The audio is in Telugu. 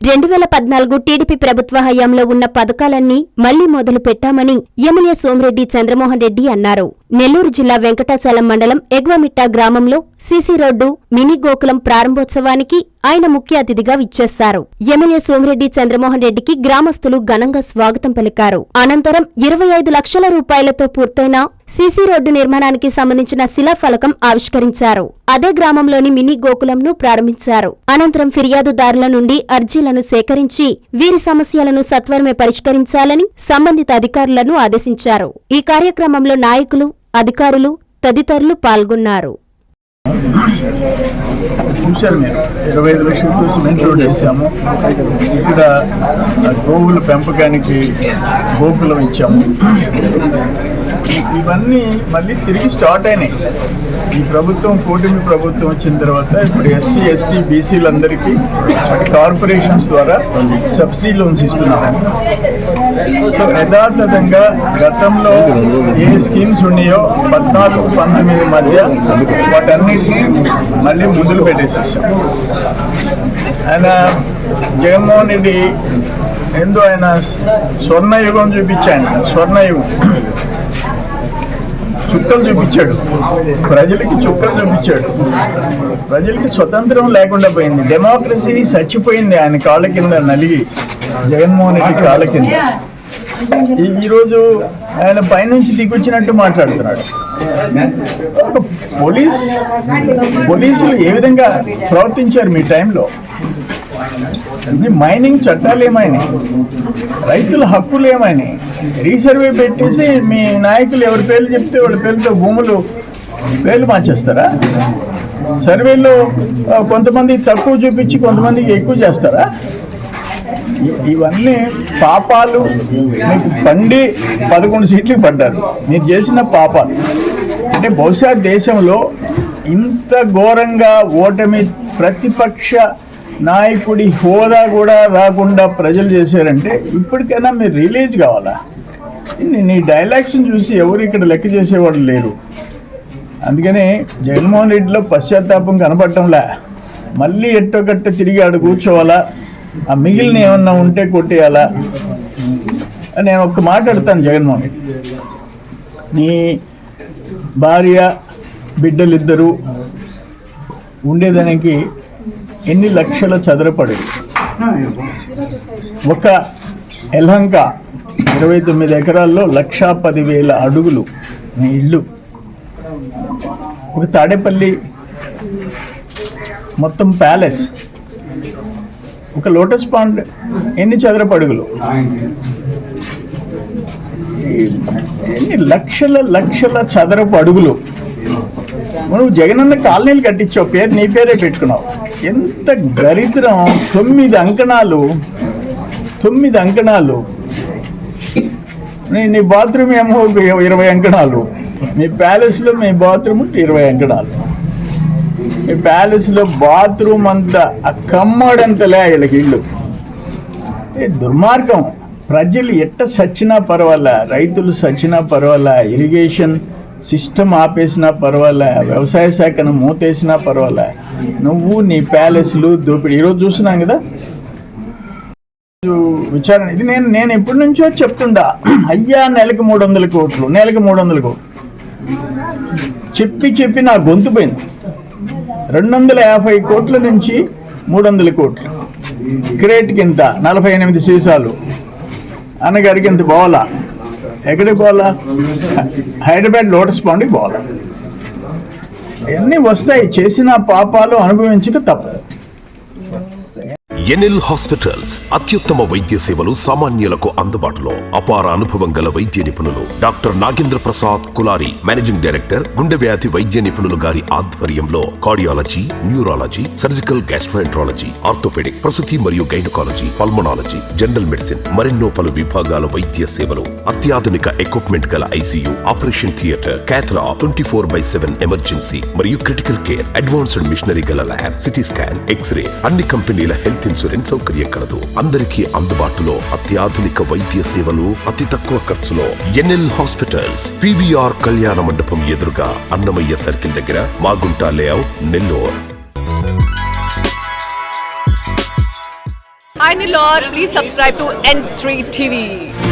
2014 టీడీపీ ప్రభుత్వ హయాంలో ఉన్న పథకాలన్నీ మళ్లీ మొదలు పెట్టామని ఎమ్మెల్యే సోమిరెడ్డి చంద్రమోహన్ రెడ్డి అన్నారు. నెల్లూరు జిల్లా వెంకటాచలం మండలం ఎగ్వమిట్ట గ్రామంలో సీసీ రోడ్డు మినీ గోకులం ప్రారంభోత్సవానికి ఆయన ముఖ్య అతిథిగా విచ్చేశారు. ఎమ్మెల్యే సోమిరెడ్డి చంద్రమోహన్ రెడ్డికి గ్రామస్తులు ఘనంగా స్వాగతం పలికారు. అనంతరం 25 లక్షల రూపాయలతో పూర్తయిన సీసీ రోడ్డు నిర్మాణానికి సంబంధించిన శిలాఫలకం ఆవిష్కరించారు. అదే గ్రామంలోని మినీ గోకులంను ప్రారంభించారు. అనంతరం ఫిర్యాదుదారుల నుండి అర్జీలను సేకరించి వీరి సమస్యలను సత్వరమే పరిష్కరించాలని సంబంధిత అధికారులను ఆదేశించారు. ఈ కార్యక్రమంలో నాయకులు, అధికారులు తదితరులు పాల్గొన్నారు. చూశారు మీరు 25 లక్షలతో సిమెంట్ రోడ్ వేసాము. ఇక్కడ గోవుల పెంపకానికి గోకులం ఇచ్చాము. ఇవన్నీ మళ్ళీ తిరిగి స్టార్ట్ అయినాయి. ఈ ప్రభుత్వం కూటమి ప్రభుత్వం వచ్చిన తర్వాత ఇప్పుడు ఎస్సీ, ఎస్టీ, బీసీలందరికీ కార్పొరేషన్స్ ద్వారా సబ్సిడీ లోన్స్ ఇస్తున్నాము. సో యథాతథంగా గతంలో ఏ స్కీమ్స్ ఉన్నాయో 14-19 మధ్య వాటన్నిటినీ మళ్ళీ మొదలు పెట్టేసేసాం. ఆయన జగన్మోహన్ రెడ్డి ఏందో ఆయన స్వర్ణయుగం చూపించాడు. స్వర్ణయుగం చుక్కలు చూపించాడు, ప్రజలకి చుక్కలు చూపించాడు. ప్రజలకి స్వతంత్రం లేకుండా పోయింది, డెమోక్రసీ చచ్చిపోయింది ఆయన కాళ్ళ కింద నలిగి, జగన్మోహన్ రెడ్డి కాళ్ళ కింద. ఈరోజు ఆయన పైనుంచి దిగొచ్చినట్టు మాట్లాడుతున్నాడు. పోలీసులు ఏ విధంగా ప్రవర్తించారు మీ టైంలో? మైనింగ్ చట్టాలు ఏమైనాయి? రైతుల హక్కులు ఏమైనాయి? రీసర్వే పెట్టేసి మీ నాయకులు ఎవరి పేర్లు చెప్తే వాళ్ళ పేర్లతో భూములు పేర్లు మార్చేస్తారా? సర్వేలో కొంతమంది తక్కువ చూపించి కొంతమందికి ఎక్కువ చేస్తారా? ఇవన్నీ పాపాలు. మీకు పండి 11 సీట్లు పడ్డారు, మీరు చేసిన పాపాలు. అంటే బహుశా దేశంలో ఇంత ఘోరంగా ఓటమి, ప్రతిపక్ష నాయకుడి హోదా కూడా రాకుండా ప్రజలు చేశారంటే ఇప్పటికైనా మీరు రిలీజ్ కావాలా? నీ డైలాగ్స్ని చూసి ఎవరు ఇక్కడ లెక్క చేసేవాళ్ళు లేరు. అందుకని జగన్మోహన్ రెడ్డిలో పశ్చాత్తాపం కనపడటంలా. మళ్ళీ ఎట్టొకట్ట తిరిగి ఆడు కూర్చోవాలా, ఆ మిగిలిన ఏమన్నా ఉంటే కొట్టేయాలా? నేను ఒక్క మాట్లాడతాను. జగన్మోహన్ రెడ్డి, నీ భార్య బిడ్డలిద్దరూ ఉండేదానికి ఎన్ని లక్షల చదరపడి, ఒక ఎల్హంక 29 ఎకరాల్లో 1,10,000 అడుగులు ఇల్లు, ఒక తాడేపల్లి మొత్తం ప్యాలెస్, ఒక లోటస్ పాండ్ ఎన్ని చదరపు అడుగులు, ఎన్ని లక్షల చదరపు అడుగులు. నువ్వు జగనన్న కాలనీలు కట్టించావు, పేరు నీ పేరే పెట్టుకున్నావు. ఎంత దరిద్రం! 9 అంకణాలు. నీ బాత్రూమ్ ఏమో 20 అంకణాలు. మీ ప్యాలెస్లో మీ బాత్రూమ్ 20 అంకణాలు. మీ ప్యాలెస్లో బాత్రూమ్ అంతా ఆ కమ్మడంతలే వీళ్ళకి ఇల్లు. దుర్మార్గం. ప్రజలు ఎట్ట సచ్చినా పర్వాలా, రైతులు సచ్చినా పర్వాలా, ఇరిగేషన్ సిస్టమ్ ఆపేసినా పర్వాలే, వ్యవసాయ శాఖను మూతేసినా పర్వాలే, నువ్వు నీ ప్యాలెస్లు దోపిడీ. ఈరోజు చూస్తున్నాం కదా విచారణ. ఇది నేను ఎప్పటి నుంచో చెప్తుండా, అయ్యా నెలకు 300 కోట్లు చెప్పి నా గొంతు పోయింది. 250 కోట్ల నుంచి 300 కోట్లు. క్రేట్కి ఇంత 48 సీసాలు, అన్నగారికి ఇంత పోవాలా? ఎక్కడికి పోవాలా? హైదరాబాద్ లోటస్ పాండ్కి పోవాలా? ఇవన్నీ వస్తాయి. చేసిన పాపాలు అనుభవించక తప్పదు. ఎన్ఎల్ హాస్పిటల్స్ అత్యుత్తమ వైద్య సేవలు సామాన్యులకు అందుబాటులో. అపార అనుభవం గల వైద్య నిపుణులు doctor Nagendra Prasad Kulari, managing director, గుండె వ్యాధి వైద్య నిపుణులు గారి ఆధ్వర్యంలో cardiology, neurology, surgical gastroenterology, orthopedic, ప్రసూతి మరియు గైనకాలజీ, పల్మనాలజీ, జనరల్ మెడిసిన్, మరెన్నో పలు విభాగాల వైద్య సేవలు. అత్యాధునిక ఎక్విప్మెంట్ గల ఐసీయూ, ఆపరేషన్ థియేటర్, క్యాథ్లా, 24/7 ఎమర్జెన్సీ మరియు క్రిటికల్ కేర్, అడ్వాన్స్డ్ మిషనరీ గల ల్యాబ్, సిటీ స్కాన్, ఎక్స్రే, అన్ని కంపెనీల హెల్త్ ఇన్సూరెన్స్ సౌకర్యం కలదు. అందరికీ అందుబాటులో అత్యాధునిక వైద్య సేవలు అతి తక్కువ ఖర్చులో. ఎన్ఎల్ హాస్పిటల్స్, పివిఆర్ కళ్యాణ మండపం ఎదురుగా, అన్నమయ్య సర్కిల్ దగ్గర, Magunta layout, Nellore. find the Lord, please subscribe to N3 TV.